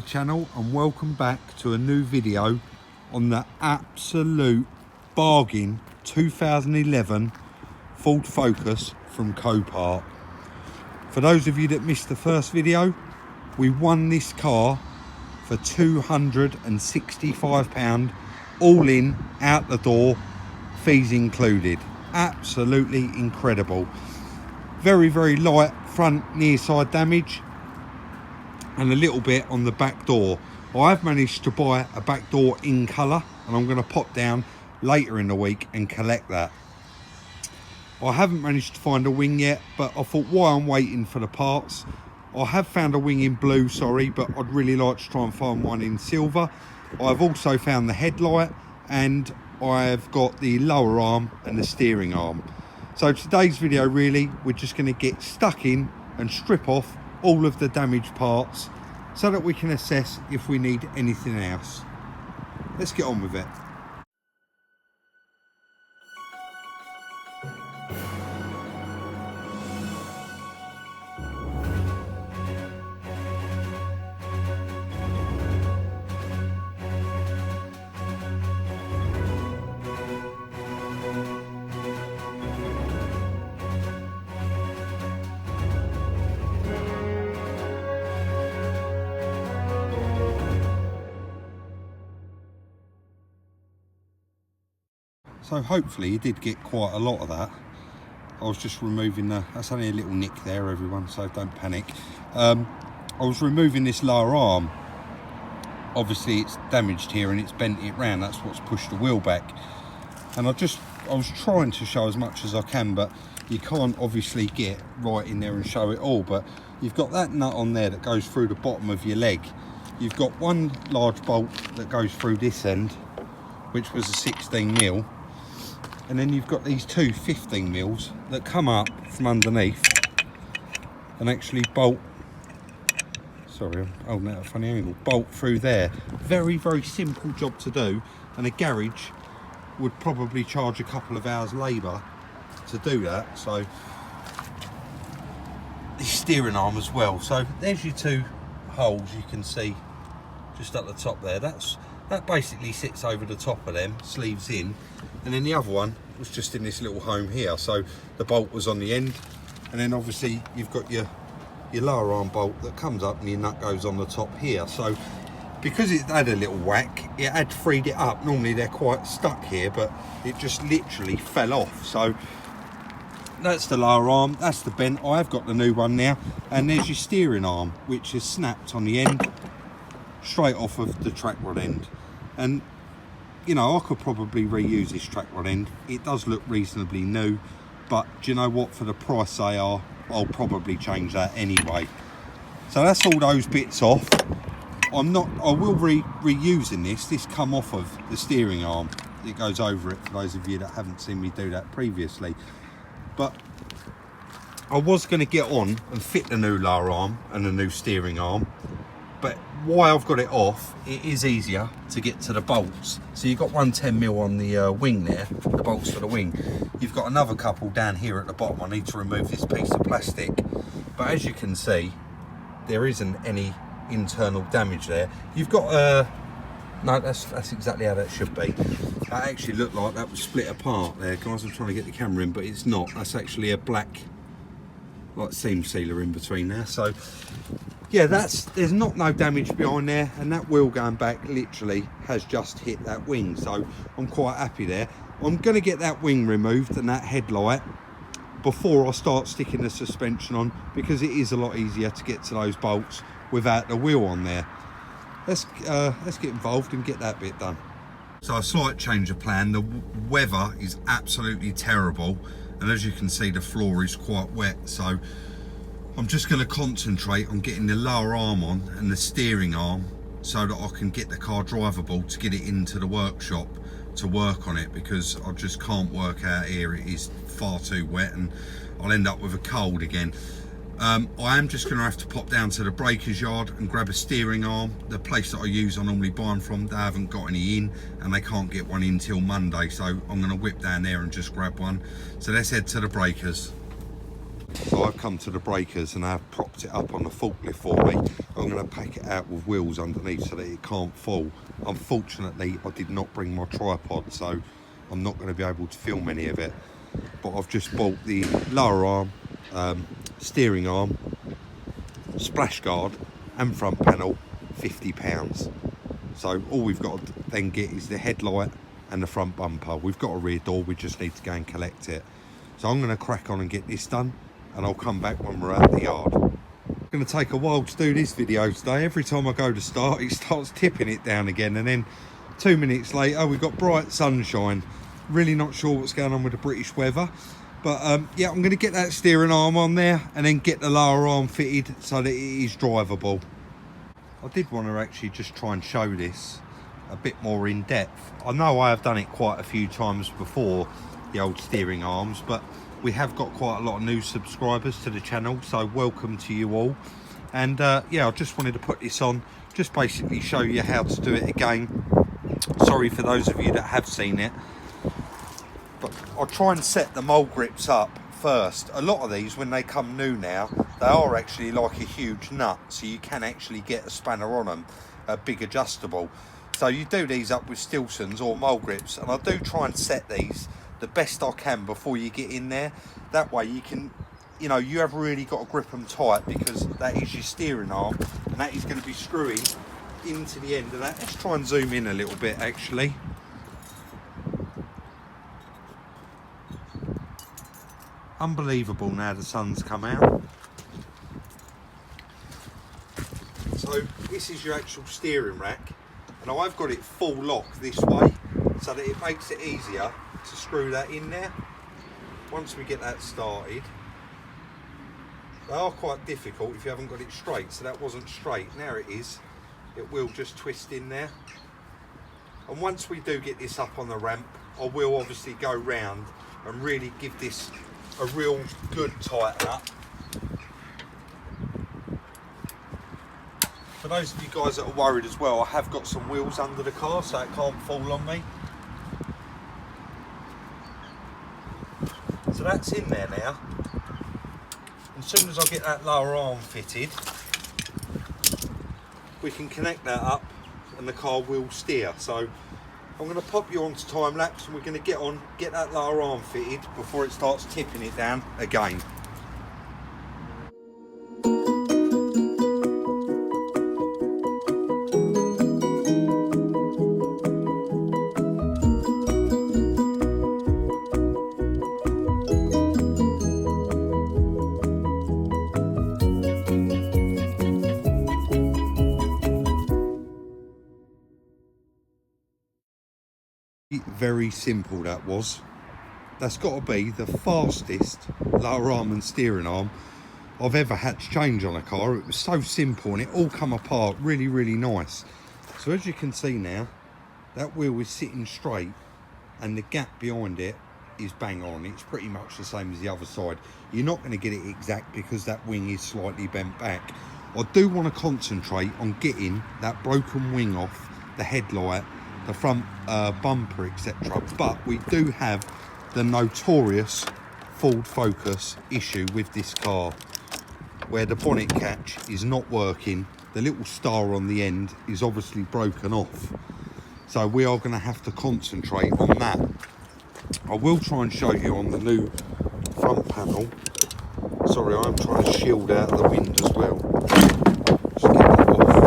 Channel, and welcome back to a new video on the absolute bargain 2011 Ford Focus from Copart. For those of you that missed the first video, we won this car for £265, all in, out the door, fees included. Absolutely incredible. Very light front near side damage and a little bit on the back door. I've managed to buy a back door in colour, and I'm going to pop down later in the week and collect that. I haven't managed to find a wing yet, but I thought while I'm waiting for the parts, I have found a wing in blue, but I'd really like to try and find one in silver. I've also found the headlight, and I've got the lower arm and the steering arm. So today's video, really, we're just going to get stuck in and strip off all of the damaged parts so that we can assess if we need anything else. Let's get on with it. So hopefully you did get quite a lot of that. I was just removing that's only a little nick there, everyone, so don't panic. I was removing this lower arm. Obviously it's damaged here and it's bent it round. That's what's pushed the wheel back. And I was trying to show as much as I can, but you can't obviously get right in there and show it all. But you've got that nut on there that goes through the bottom of your leg. You've got one large bolt that goes through this end, which was a 16mm. And then you've got these two 15mm that come up from underneath and actually bolt, sorry, I'm holding at a funny angle, bolt through there. Very simple job to do, and a garage would probably charge a couple of hours labour to do that. So the steering arm as well. So there's your two holes you can see just at the top there. That basically sits over the top of them, sleeves in, and then the other one was just in this little home here. So the bolt was on the end, and then obviously you've got your lower arm bolt that comes up and your nut goes on the top here. So because it had a little whack, it had freed it up. Normally they're quite stuck here, but it just literally fell off. So that's the lower arm, that's the bent. I've got the new one now, and there's your steering arm, which is snapped on the end straight off of the track rod end. And you know, I could probably reuse this track rod end. It does look reasonably new, but do you know what, for the price they are, I'll probably change that anyway. So that's all those bits off. I will reusing this come off of the steering arm. It goes over it, for those of you that haven't seen me do that previously. But I was going to get on and fit the new lower arm and the new steering arm, but why I've got it off, it is easier to get to the bolts. So you've got one 10mm on the wing there, the bolts for the wing. You've got another couple down here at the bottom. I need to remove this piece of plastic, but as you can see, there isn't any internal damage there. You've got no, that's exactly how that should be. That actually looked like that was split apart there, guys. I'm trying to get the camera in, but it's not. That's actually a black like seam sealer in between there. So yeah, there's no damage behind there, and that wheel going back literally has just hit that wing. So I'm quite happy there. I'm going to get that wing removed and that headlight before I start sticking the suspension on, because it is a lot easier to get to those bolts without the wheel on there. Let's get involved and get that bit done. So a slight change of plan. The weather is absolutely terrible, and as you can see, the floor is quite wet. So I'm just going to concentrate on getting the lower arm on and the steering arm so that I can get the car drivable to get it into the workshop to work on it, because I just can't work out here. It is far too wet and I'll end up with a cold again. I am just going to have to pop down to the breaker's yard and grab a steering arm. The place that I normally buy them from, they haven't got any in, and they can't get one in till Monday, so I'm going to whip down there and just grab one. So let's head to the breakers. So I've come to the breakers and I've propped it up on the forklift for me. I'm going to pack it out with wheels underneath so that it can't fall. Unfortunately, I did not bring my tripod, so I'm not going to be able to film any of it. But I've just bought the lower arm, steering arm, splash guard and front panel, £50. So all we've got to then get is the headlight and the front bumper. We've got a rear door, we just need to go and collect it. So I'm going to crack on and get this done, and I'll come back when we're at the yard. It's going to take a while to do this video today. Every time I go to start, it starts tipping it down again, and then 2 minutes later we've got bright sunshine. Really not sure what's going on with the British weather, but yeah, I'm going to get that steering arm on there and then get the lower arm fitted so that it is drivable. I did want to actually just try and show this a bit more in depth. I know I have done it quite a few times before, the old steering arms, but we have got quite a lot of new subscribers to the channel, so welcome to you all. And yeah, I just wanted to put this on, just basically show you how to do it again. Sorry for those of you that have seen it, but I'll try and set the mole grips up first. A lot of these, when they come new now, they are actually like a huge nut, so you can actually get a spanner on them, a big adjustable. So you do these up with Stilsons or mole grips, and I do try and set these the best I can before you get in there. That way you can, you know, you have really got to grip them tight, because that is your steering arm and that is going to be screwing into the end of that. Let's try and zoom in a little bit actually. Unbelievable now the sun's come out. So this is your actual steering rack, and I've got it full lock this way so that it makes it easier to screw that in there. Once we get that started, they are quite difficult if you haven't got it straight, so that wasn't straight. Now it is. It will just twist in there, and once we do get this up on the ramp, I will obviously go round and really give this a real good tighten up. For those of you guys that are worried as well, I have got some wheels under the car so it can't fall on me. So that's in there now. As soon as I get that lower arm fitted, we can connect that up and the car will steer. So I'm going to pop you onto time lapse, and we're going to get that lower arm fitted before it starts tipping it down again. Very simple that was. That's got to be the fastest lower arm and steering arm I've ever had to change on a car. It was so simple and it all come apart really, really nice. So as you can see now, that wheel is sitting straight and the gap behind it is bang on. It's pretty much the same as the other side. You're not going to get it exact because that wing is slightly bent back. I do want to concentrate on getting that broken wing off the headlight, the front bumper, etc. But we do have the notorious Ford Focus issue with this car, where the bonnet catch is not working. The little star on the end is obviously broken off, so we are going to have to concentrate on that. I will try and show you on the new front panel. Sorry, I'm trying to shield out the wind as well. Just get that off.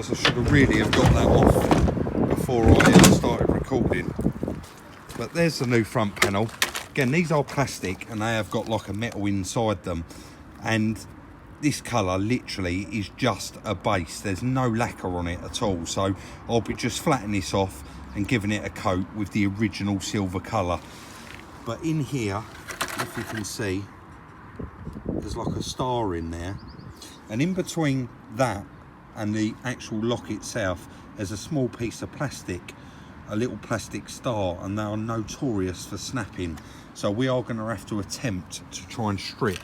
I should have really have got that off before I started recording. But there's the new front panel. Again, these are plastic and they have got like a metal inside them, and this colour literally is just a base. There's no lacquer on it at all, so I'll be just flattening this off and giving it a coat with the original silver colour. But in here, if you can see, there's like a star in there, and in between that and the actual lock itself, there's a small piece of plastic, a little plastic star, and they are notorious for snapping. So we are going to have to attempt to try and strip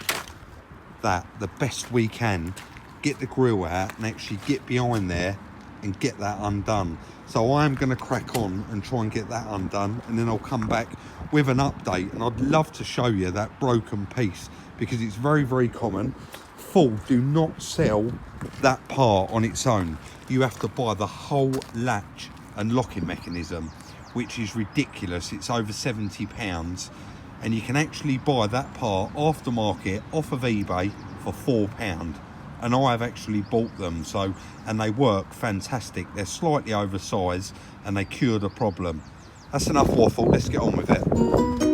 that the best we can, get the grill out and actually get behind there and get that undone. So I'm going to crack on and try and get that undone, and then I'll come back with an update. And I'd love to show you that broken piece, because it's very, very common. Ford do not sell that part on its own. You have to buy the whole latch and locking mechanism, which is ridiculous. It's over £70, and you can actually buy that part aftermarket off of eBay for £4. And I've actually bought them, so, and they work fantastic. They're slightly oversized and they cure the problem. That's enough waffle, let's get on with it.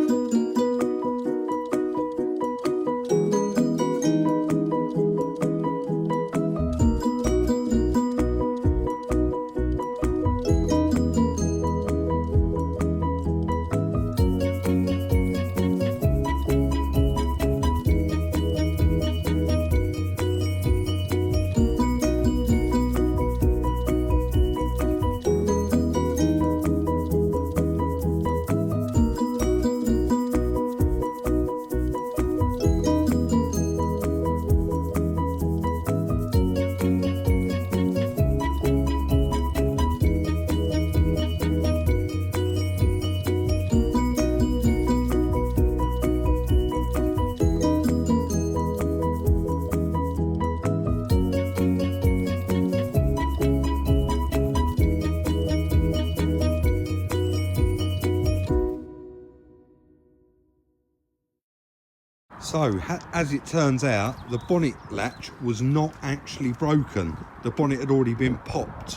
So, as it turns out, the bonnet latch was not actually broken. The bonnet had already been popped,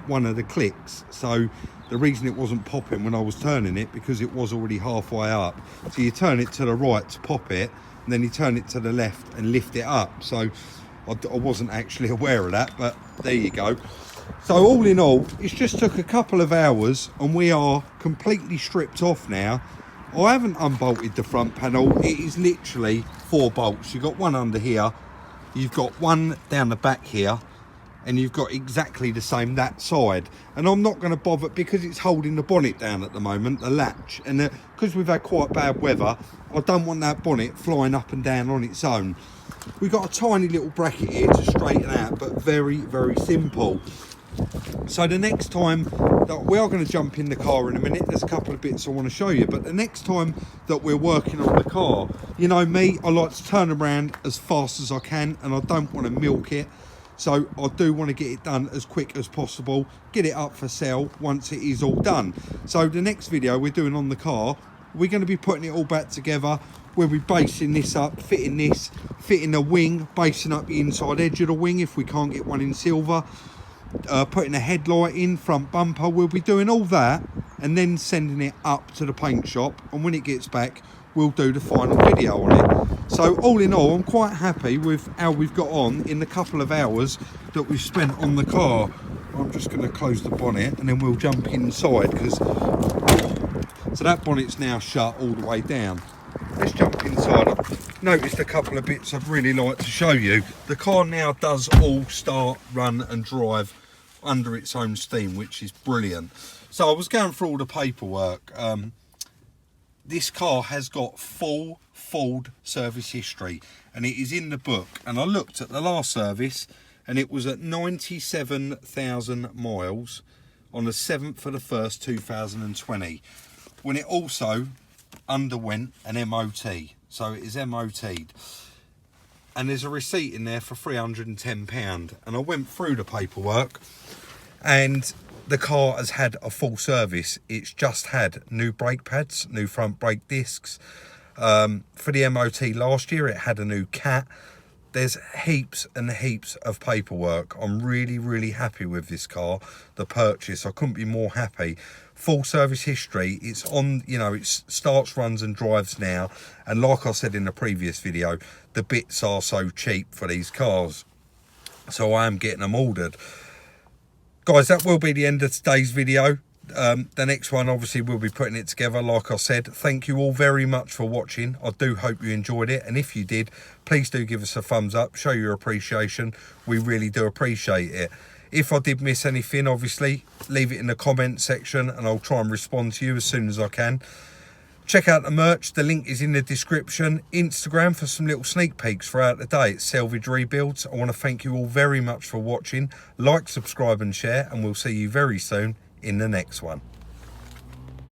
one of the clicks. So, the reason it wasn't popping when I was turning it, because it was already halfway up. So, you turn it to the right to pop it, and then you turn it to the left and lift it up. So, I wasn't actually aware of that, but there you go. So, all in all, it's just took a couple of hours, and we are completely stripped off now. I haven't unbolted the front panel. It is literally 4 bolts. You've got one under here, you've got one down the back here, and you've got exactly the same that side. And I'm not going to bother, because it's holding the bonnet down at the moment, the latch, and because we've had quite bad weather, I don't want that bonnet flying up and down on its own. We've got a tiny little bracket here to straighten out, but very, very simple. So the next time that we are going to jump in the car in a minute, there's a couple of bits I want to show you, but the next time that we're working on the car, you know me, I like to turn around as fast as I can, and I don't want to milk it. So I do want to get it done as quick as possible, get it up for sale once it is all done. So the next video we're doing on the car, we're going to be putting it all back together. We'll be basing this up, fitting this, fitting the wing, basing up the inside edge of the wing if we can't get one in silver. Putting a headlight in, front bumper. We'll be doing all that and then sending it up to the paint shop, and when it gets back we'll do the final video on it. So all in all, I'm quite happy with how we've got on in the couple of hours that we've spent on the car. I'm just going to close the bonnet and then we'll jump inside, because so that bonnet's now shut all the way down. Let's jump inside. I've noticed a couple of bits I'd really like to show you. The car now does all start, run and drive under its own steam, which is brilliant. So I was going through all the paperwork. This car has got full Ford service history, and it is in the book. And I looked at the last service and it was at 97,000 miles on the 7th of the 1st 2020, when it also underwent an MOT. So it is MOT'd, and there's a receipt in there for £310. And I went through the paperwork, and the car has had a full service. It's just had new brake pads, new front brake discs. For the MOT last year, it had a new cat. There's heaps and heaps of paperwork. I'm really, really happy with this car, the purchase. I couldn't be more happy. Full service history. It's on, you know, it starts, runs and drives now. And like I said in the previous video, the bits are so cheap for these cars. So I am getting them ordered. Guys, that will be the end of today's video. The next one, obviously, we'll be putting it together, like I said. Thank you all very much for watching. I do hope you enjoyed it, and if you did, please do give us a thumbs up, show your appreciation. We really do appreciate it. If I did miss anything, obviously, leave it in the comment section and I'll try and respond to you as soon as I can. Check out the merch, the link is in the description. Instagram for some little sneak peeks throughout the day. It's Salvage Rebuilds. I want to thank you all very much for watching. Like, subscribe and share, and we'll see you very soon in the next one.